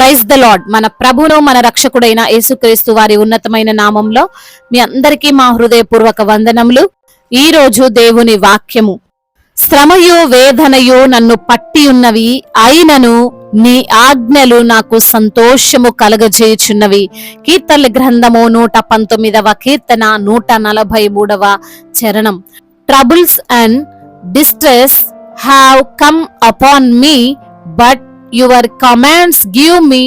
Praise the lord. మన ప్రభువును మన రక్షకుడైన యేసుక్రీస్తు వారి ఉన్నతమైన నామంలో మీ అందరికీ మా హృదయపూర్వక వందనములు. ఈ రోజు దేవుని వాక్యము, శ్రమయు వేదనయు నన్ను పట్టి ఉన్నవి, అయినను నీ ఆజ్ఞలు నాకు సంతోషము కలగజేయుచున్నవి. కీర్తనల గ్రంథము 119వ కీర్తన 143వ చరణం. Troubles and distress have come upon me, but your commands give me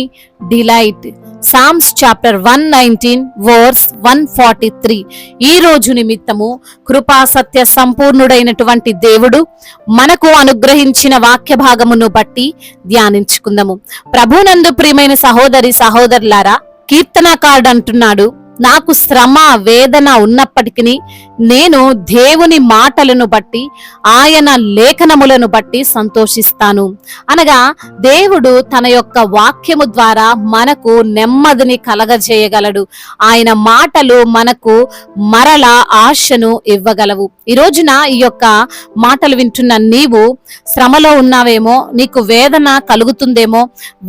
delight. Psalms chapter 119 verse 143. ఈ రోజు నిమిత్తము కృపా సత్య సంపూర్ణుడైనటువంటి దేవుడు మనకు అనుగ్రహించిన వాక్య భాగమును బట్టి ధ్యానించుకుందాము. ప్రభునందు ప్రియమైన సహోదరి సహోదరులారా, కీర్తనకారుడు అంటున్నాడు, నాకు శ్రమ వేదన ఉన్నప్పటికీ నేను దేవుని మాటలను బట్టి ఆయన లేఖనములను బట్టి సంతోషిస్తాను. అనగా దేవుడు తన యొక్క వాక్యము ద్వారా మనకు నెమ్మదిని కలగజేయగలడు. ఆయన మాటలు మనకు మరల ఆశను ఇవ్వగలవు. ఈ రోజున ఈ యొక్క మాటలు వింటున్న నీవు శ్రమలో ఉన్నావేమో, నీకు వేదన కలుగుతుందేమో,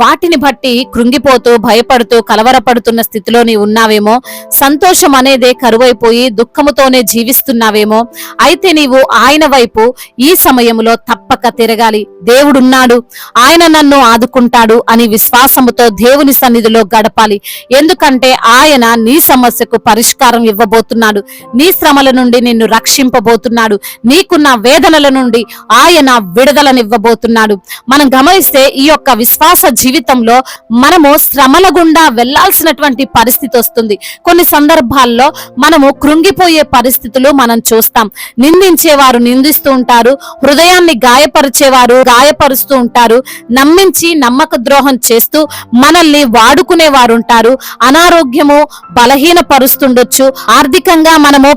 వాటిని బట్టి కృంగిపోతూ భయపడుతూ కలవరపడుతున్న స్థితిలో నీవు ఉన్నావేమో, సంతోషం అనేదే కరువైపోయి దుఃఖముతోనే జీవిస్తున్నావేమో, అయితే నీవు ఆయన వైపు ఈ సమయంలో తప్పక తిరగాలి. దేవుడున్నాడు, ఆయన నన్ను ఆదుకుంటాడు అని విశ్వాసముతో దేవుని సన్నిధిలో గడపాలి. ఎందుకంటే ఆయన నీ సమస్యకు పరిష్కారం ఇవ్వబోతున్నాడు, నీ శ్రమల నుండి నిన్ను రక్షింపబోతున్నాడు, నీకున్న వేదనల నుండి ఆయన విడుదలనివ్వబోతున్నాడు. మనం గమనిస్తే ఈ యొక్క విశ్వాస జీవితంలో మనము శ్రమల గుండా వెళ్లాల్సినటువంటి పరిస్థితి వస్తుంది. కొన్ని సందర్భాల్లో మనము కృంగిపోయే పరిస్థితులు మనం చూస్తాం. నిందించేవారు నిందిస్తూ ఉంటారు, హృదయాన్ని గాయపరిచేవారు గాయపరుస్తూ ఉంటారు, నమ్మించి నమ్మక ద్రోహం చేస్తూ మనల్ని వాడుకునేవారు ఉంటారు, అనారోగ్యము బలహీనపరుస్తుండొచ్చు, ఆర్థికంగా మనము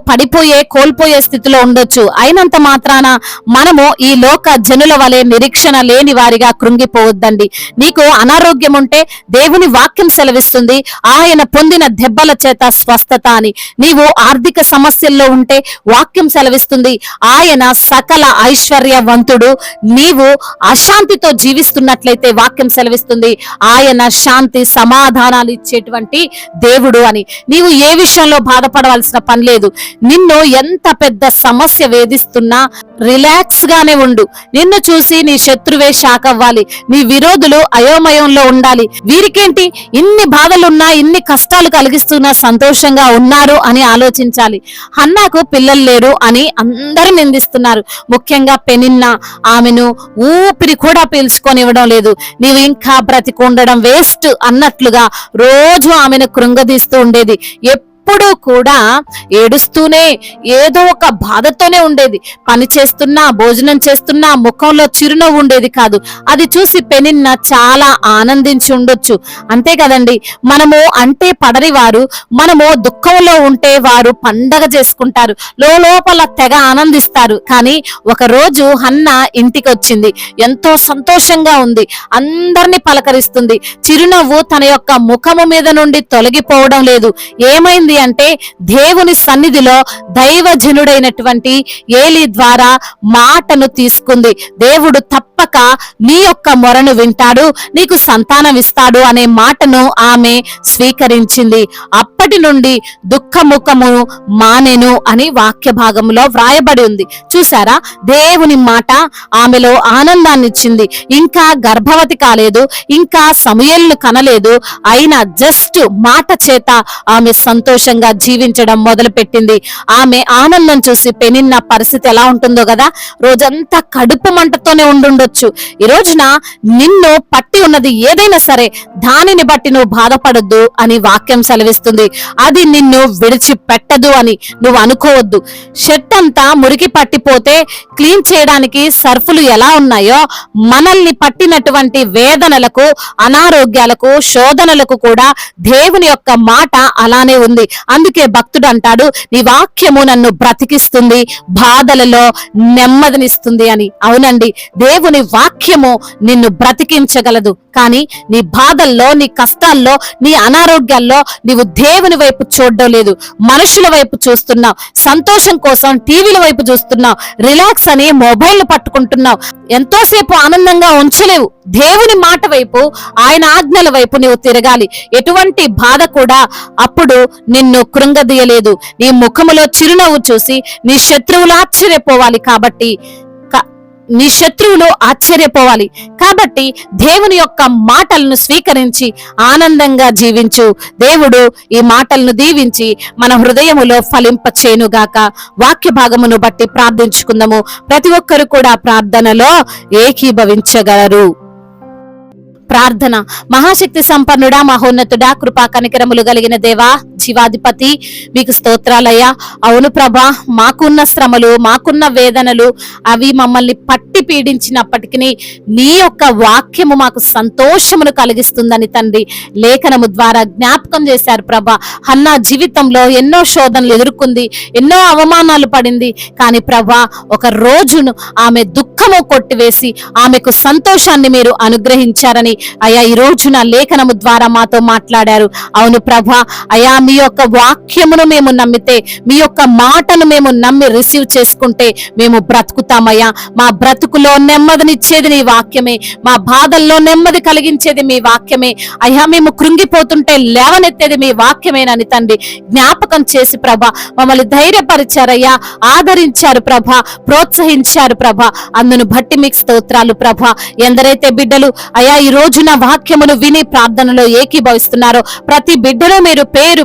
కోల్పోయే స్థితిలో ఉండొచ్చు. అయినంత మాత్రాన మనము ఈ లోక జనుల వలె నిరీక్షణ లేని వారిగా కృంగిపోవద్దండి. నీకు అనారోగ్యం ఉంటే దేవుని వాక్యం సెలవిస్తుంది, ఆయన పొందిన దెబ్బల చేత స్వస్థత అని. నీవు ఆర్థిక సమస్యల్లో ఉంటే వాక్యం సెలవిస్తుంది, ఆయన సకల ఐశ్వర్యవంతుడు. నీవు అశాంతితో జీవిస్తున్నట్లయితే వాక్యం సెలవిస్తుంది, ఆయన శాంతి సమాధానాలు ఇచ్చేటువంటి దేవుడు అని. నీవు ఏ విషయంలో బాధపడవలసిన పని లేదు. నిన్ను ఎంత పెద్ద సమస్య వేధిస్తున్నా రిలాక్స్ గానే ఉండు. నిన్ను చూసి నీ శత్రువే షాక్ అవ్వాలి, నీ విరోధులు అయోమయంలో ఉండాలి. వీరికేంటి ఇన్ని బాధలున్నా ఇన్ని కష్టాలు కలిగిస్తున్నా సంతోషంగా ఉన్నారు అని ఆలోచించాలి. హన్నాకు పిల్లలు లేరు అని అందరూ నిందిస్తున్నారు. ముఖ్యంగా పెనిన్నా ఆమెను ఊపిరి కూడా పీల్చుకొనివ్వడం లేదు. నీవు ఇంకా బ్రతికుండడం వేస్ట్ అన్నట్లుగా రోజు ఆమెను కృంగదీస్తూ ఉండేది. ఎప్పుడు కూడా ఏడుస్తూనే ఏదో ఒక బాధతోనే ఉండేది. పని చేస్తున్నా భోజనం చేస్తున్నా ముఖంలో చిరునవ్వు ఉండేది కాదు. అది చూసి పెనిన్న చాలా ఆనందించి ఉండొచ్చు. అంతే కదండి, మనము అంటే పడని వారు మనము దుఃఖంలో ఉంటే వారు పండగ చేసుకుంటారు, లోపల తెగ ఆనందిస్తారు. కానీ ఒక రోజు హన్న ఇంటికి వచ్చింది, ఎంతో సంతోషంగా ఉంది, అందరినీ పలకరిస్తుంది. చిరునవ్వు తన యొక్క ముఖము మీద నుండి తొలగిపోవడం లేదు. ఏమైంది అంటే దేవుని సన్నిధిలో దైవజనుడైనటువంటి ఏలీ ద్వారా మాటను తీసుకుంది. దేవుడు తప్పక నీ యొక్క మొరను వింటాడు, నీకు సంతానం ఇస్తాడు అనే మాటను ఆమె స్వీకరించింది. అప్పటి నుండి దుఃఖముఖము మానెను అని వాక్య భాగంలో వ్రాయబడి ఉంది. చూసారా, దేవుని మాట ఆమెలో ఆనందాన్ని ఇచ్చింది. ఇంకా గర్భవతి కాలేదు, ఇంకా సమూయేలును కనలేదు, అయినా జస్ట్ మాట చేత ఆమె సంతోషంగా జీవించడం మొదలు పెట్టింది. ఆమె ఆనందం చూసి పెనిన్న పరిస్థితి ఎలా ఉంటుందో కదా, రోజంతా కడుపు మంటతోనే ఉండుండొచ్చు. ఈ రోజున నిన్ను పట్టి ఉన్నది ఏదైనా సరే దానిని బట్టి నువ్వు బాధపడొద్దు అని వాక్యం సెలవిస్తుంది. అది నిన్ను విడిచిపెట్టదు అని నువ్వు అనుకోవద్దు. షర్ట్ అంతా మురికి పట్టిపోతే క్లీన్ చేయడానికి సర్ఫులు ఎలా ఉన్నాయో, మనల్ని పట్టినటువంటి వేదనలకు అనారోగ్యాలకు శోధనలకు కూడా దేవుని యొక్క మాట అలానే ఉంది. అందుకే భక్తుడు అంటాడు, నీ వాక్యము నన్ను బ్రతికిస్తుంది, బాధలలో నెమ్మదినిస్తుంది అని. అవునండి, దేవుని వాక్యము నిన్ను బ్రతికించగలదు. కానీ నీ బాధల్లో, నీ కష్టాల్లో, నీ అనారోగ్యాల్లో నీవు దేవుని వైపు చూడడం లేదు, మనుషుల వైపు చూస్తున్నావు. సంతోషం కోసం టీవీల వైపు చూస్తున్నావు, రిలాక్స్ అని మొబైల్ పట్టుకుంటున్నావు. ఎంతోసేపు ఆనందంగా ఉంచలేవు. దేవుని మాట వైపు, ఆయన ఆజ్ఞల వైపు నీవు తిరగాలి. ఎటువంటి బాధ కూడా అప్పుడు నిన్ను కృంగదీయలేదు. నీ ముఖములో చిరునవ్వు చూసి నీ శత్రువులు ఆశ్చర్యపోవాలి. కాబట్టి దేవుని యొక్క మాటలను స్వీకరించి ఆనందంగా జీవించు. దేవుడు ఈ మాటలను దీవించి మన హృదయములో ఫలింపచేయునుగాక. వాక్య భాగమును బట్టి ప్రార్థించుకుందాము. ప్రతి ఒక్కరు కూడా ప్రార్థనలో ఏకీభవించగలరు. ప్రార్థన. మహాశక్తి సంపన్నుడా, మహోన్నతుడా, కృపా కనికరములు కలిగిన దేవా, జీవాధిపతి, మీకు స్తోత్రాలయ్యా. అవును ప్రభా, మాకున్న శ్రమలు, మాకున్న వేదనలు అవి మమ్మల్ని పట్టి పీడించినప్పటికీ నీ యొక్క వాక్యము మాకు సంతోషమును కలిగిస్తుందని తండ్రి లేఖనము ద్వారా జ్ఞాపకం చేశారు ప్రభా. హన్నా జీవితంలో ఎన్నో శోధనలు ఎదుర్కొంది, ఎన్నో అవమానాలు పడింది. కానీ ప్రభా, ఒక రోజును ఆమె దుఃఖము కొట్టివేసి ఆమెకు సంతోషాన్ని మీరు అనుగ్రహించారని అయ్యా ఈ రోజున లేఖనము ద్వారా మాతో మాట్లాడారు. అవును ప్రభా, అయ్యా మీ యొక్క వాక్యమును మేము నమ్మితే, మీ యొక్క మాటను మేము నమ్మి రిసీవ్ చేసుకుంటే మేము బ్రతుకుతామయ్యా. మా బ్రతుకులో నెమ్మదినిచ్చేది నీ వాక్యమే, మా బాధల్లో నెమ్మది కలిగించేది మీ వాక్యమే. అయ్యా మేము కృంగిపోతుంటే లేవనెత్తేది మీ వాక్యమేనని తండ్రి జ్ఞాపకం చేసి ప్రభా మమ్మల్ని ధైర్యపరిచారయ్యా, ఆదరించారు ప్రభా, ప్రోత్సహించారు ప్రభా. అందును బట్టి మీకు స్తోత్రాలు ప్రభా. ఎందరైతే బిడ్డలు అయ్యా ఈ రోజున వాక్యమును విని ప్రార్థనలో ఏకీభవిస్తున్నారో ప్రతి బిడ్డను మీరు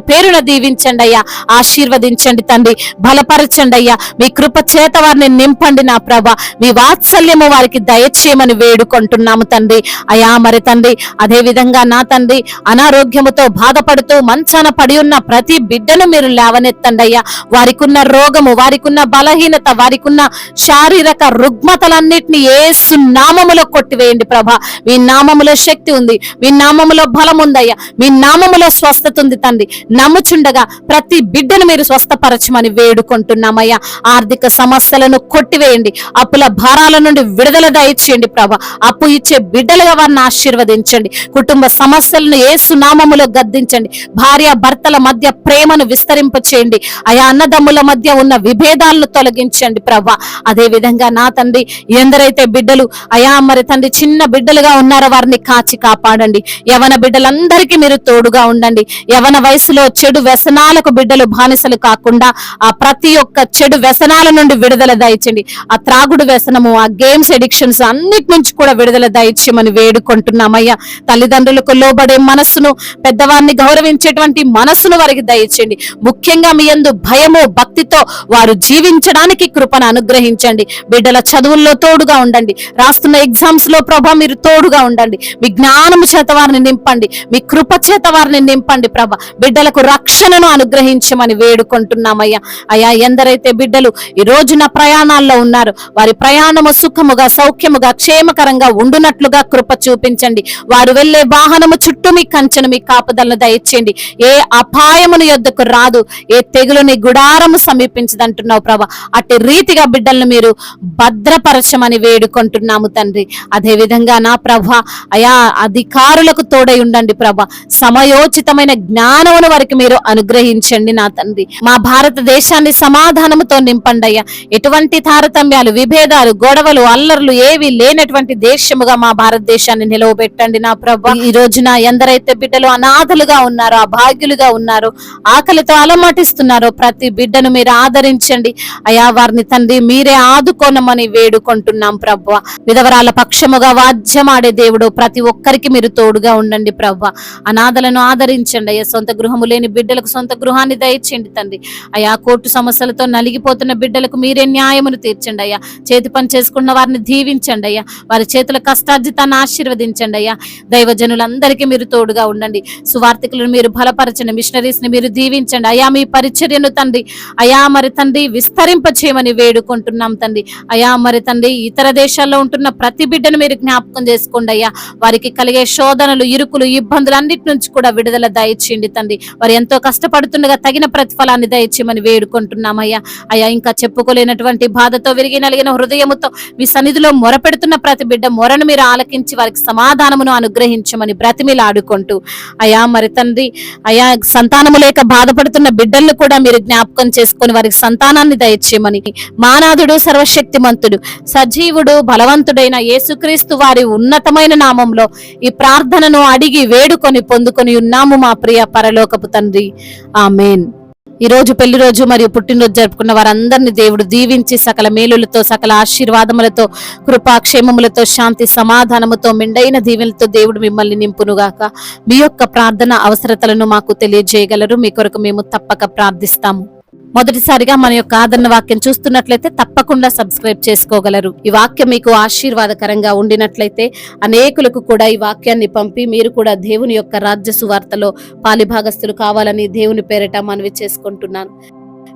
పేరున దీవించండి అయ్యా, ఆశీర్వదించండి తండ్రి, బలపరచండి అయ్యా. మీ కృప చేత వారిని నింపండి నా ప్రభా. మీ వాత్సల్యము వారికి దయచేయమని వేడుకుంటున్నాము తండ్రి. అయ్యా మరి తండ్రి, అదే విధంగా నా తండ్రి అనారోగ్యముతో బాధపడుతూ మంచాన పడి ఉన్న ప్రతి బిడ్డను మీరు లేవనెత్తండి అయ్యా. వారికి ఉన్న రోగము, వారికి ఉన్న బలహీనత, వారికి ఉన్న శారీరక రుగ్మతలన్నిటిని యేసు నామములో కొట్టివేయండి ప్రభా. మీ నామములో శక్తి ఉంది, మీ నామములో బలం ఉందయ్యా, మీ నామములో స్వస్థత ఉంది తండ్రి. నమ్ముచుండగా ప్రతి బిడ్డను మీరు స్వస్థపరచమని వేడుకుంటున్నామయ్యా. ఆర్థిక సమస్యలను కొట్టివేయండి, అప్పుల భారాల నుండి విడుదల దయచేయండి ప్రభా. అప్పు ఇచ్చే బిడ్డలుగా వారిని ఆశీర్వదించండి. కుటుంబ సమస్యలను యేసు నామములో గద్దించండి. భార్య భర్తల మధ్య ప్రేమను విస్తరింపచేయండి అయా. అన్నదమ్ముల మధ్య ఉన్న విభేదాలను తొలగించండి ప్రభా. అదే విధంగా నా తండ్రి ఎందరైతే బిడ్డలు అయా మరి తండ్రి చిన్న బిడ్డలుగా ఉన్నారో వారిని కాచి కాపాడండి. యవన బిడ్డలందరికీ మీరు తోడుగా ఉండండి. యవన వయసులో చెడు వ్యసనాలకు బిడ్డలు బానిసలు కాకుండా ఆ ప్రతి ఒక్క చెడు వ్యసనాల నుండి విడుదల దయచండి. ఆ త్రాగుడు వ్యసనము, ఆ గేమ్స్ ఎడిక్షన్స్ అన్నిటి నుంచి కూడా విడుదల దయచేయమని వేడుకుంటున్నామయ్యా. తల్లిదండ్రులకు లోబడే మనస్సును, పెద్దవారిని గౌరవించేటువంటి మనస్సును వారికి దయచేయండి. ముఖ్యంగా మీ యందు భయము, భక్తితో వారు జీవించడానికి కృపను అనుగ్రహించండి. బిడ్డల చదువుల్లో తోడుగా ఉండండి. రాస్తున్న ఎగ్జామ్స్ లో ప్రభా మీరు తోడుగా ఉండండి. మీ జ్ఞానము చేత వారిని నింపండి, మీ కృప చేత వారిని నింపండి ప్రభా. బిడ్డలకు రక్షణను అనుగ్రహించమని వేడుకుంటున్నామయ్యా. అయ్యా ఎందరైతే బిడ్డలు ఈ రోజున ప్రయాణాల్లో ఉన్నారు, వారి ప్రయాణము సుఖముగా, సౌఖ్యముగా, క్షేమకరంగా ఉండునట్లుగా కృప చూపించండి. వారు వెళ్లే వాహనము చుట్టూ మీ కంచెను, మీ కాపుదలను దయచేయండి. ఏ అపాయమును యొద్దకు రాదు, ఏ తెగులుని గుడారము సమీపించదంటున్నావు ప్రభా. అట్టి రీతిగా బిడ్డలను మీరు భద్రపరచమని వేడుకుంటున్నాము తండ్రి. అదే విధంగా నా ప్రభా అయా అధికారులకు తోడై ఉండండి ప్రభా. సమయోచితమైన జ్ఞానమును వారికి మీరు అనుగ్రహించండి నా తండ్రి. మా భారతదేశాన్ని సమాధానముతో నింపండి అయ్యా. ఎటువంటి తారతమ్యాలు, విభేదాలు, గొడవలు, అల్లర్లు ఏవి లేనటువంటి దేశముగా మా భారతదేశాన్ని నిలవబెట్టండి నా ప్రభా. ఈ రోజున ఎందరైతే బిడ్డలు అనాథలుగా ఉన్నారో, అభాగ్యులుగా ఉన్నారో, ఆకలితో అలమటిస్తున్నారో ప్రతి బిడ్డను మీరు ఆదరించండి అయా. వారిని తండ్రి మీరే ఆదుకోనమని వేడుకుంటున్నాం ప్రభా. విధవరాల పక్షముగా వాద్యమాడే దేవుడు ప్రతి ఒక్కరికి మీరు తోడుగా ఉండండి ప్రభా. అనాథలను ఆదరించండి అయ్యా. సొంత గృహము లేని బిడ్డలకు సొంత గృహాన్ని దయచేయండి తండ్రి అయా. కోర్టు సమస్యలతో నలిగిపోతున్న బిడ్డలకు మీరే న్యాయమును తీర్చండి అయ్యా. చేతి పని చేసుకున్న వారిని దీవించండి అయ్యా. వారి చేతుల కష్టార్జితాన్ని ఆశీర్వదించండి అయ్యా. దైవజనులందరికీ మీరు తోడుగా ఉండండి. సువార్థికులను మీరు బలపరచండి. మిషనరీస్ ని మీరు దీవించండి అయా. మీ పరిచర్యను తండ్రి అయా మరి తండ్రి విస్తరింప చేయమని వేడుకుంటున్నాం తండ్రి అయా. మరి తండ్రి తండ్రి ఇతర దేశాల్లో ఉంటున్న ప్రతి బిడ్డను మీరు జ్ఞాపకం చేసుకోండి అయ్యా. వారికి కలిగే శోధనలు, ఇరుకులు, ఇబ్బందులు అన్నిటి నుంచి కూడా విడుదల దయచేయండి తండ్రి. వారు ఎంతో కష్టపడుతుండగా తగిన ప్రతిఫలాన్ని దయచేయమని వేడుకుంటున్నామయ్యా. అయ్యా, ఇంకా చెప్పుకోలేనటువంటి బాధతో విరిగి నలిగిన హృదయముతో మీ సన్నిధిలో మొరపెడుతున్న ప్రతి బిడ్డ మొరను మీరు ఆలకించి వారికి సమాధానమును అనుగ్రహించమని బ్రతిమిలాడుకుంటూ అయ్యా, మరి తండ్రి అయ్యా, సంతానము లేక బాధపడుతున్న బిడ్డలను కూడా మీరు జ్ఞాపకం చేసుకొని వారికి సంతానాన్ని దయచేయమని, మానాథుడు, సర్వశక్తిమంతుడు, సజీవుడు, బలవంతుడైన యేసుక్రీస్తు వారి ఉన్నతమైన నామంలో ఈ ప్రార్థనను అడిగి వేడుకొని పొందుకొని ఉన్నాము మా ప్రియ పరలోకపు తండ్రి. ఆమేన్. ఈ రోజు పెళ్లి రోజు మరియు పుట్టినరోజు జరుపుకున్న వారందరినీ దేవుడు దీవించి సకల మేలులతో, సకల ఆశీర్వాదములతో, కృపాక్షేమములతో, శాంతి సమాధానముతో, మెండైన దీవెనలతో దేవుడు మిమ్మల్ని నింపునుగాక. మీ యొక్క ప్రార్థన అవసరతలను మాకు తెలియజేయగలరు. మీ కొరకు మేము తప్పక ప్రార్థిస్తాము. మొదటిసారిగా మన యొక్క ఆదరణ వాక్యం చూస్తున్నట్లయితే తప్పకుండా సబ్స్క్రైబ్ చేసుకోగలరు. ఈ వాక్యం మీకు ఆశీర్వాదకరంగా ఉండినట్లయితే అనేకులకు కూడా ఈ వాక్యాన్ని పంపి మీరు కూడా దేవుని యొక్క రాజ్య సువార్తలో పాలిభాగస్తులు కావాలని దేవుని పేరిట మనవి చేసుకుంటున్నాను.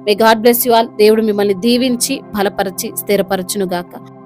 May God bless you all. దేవుడు మిమ్మల్ని దీవించి బలపరిచి స్థిరపరచునుగాక.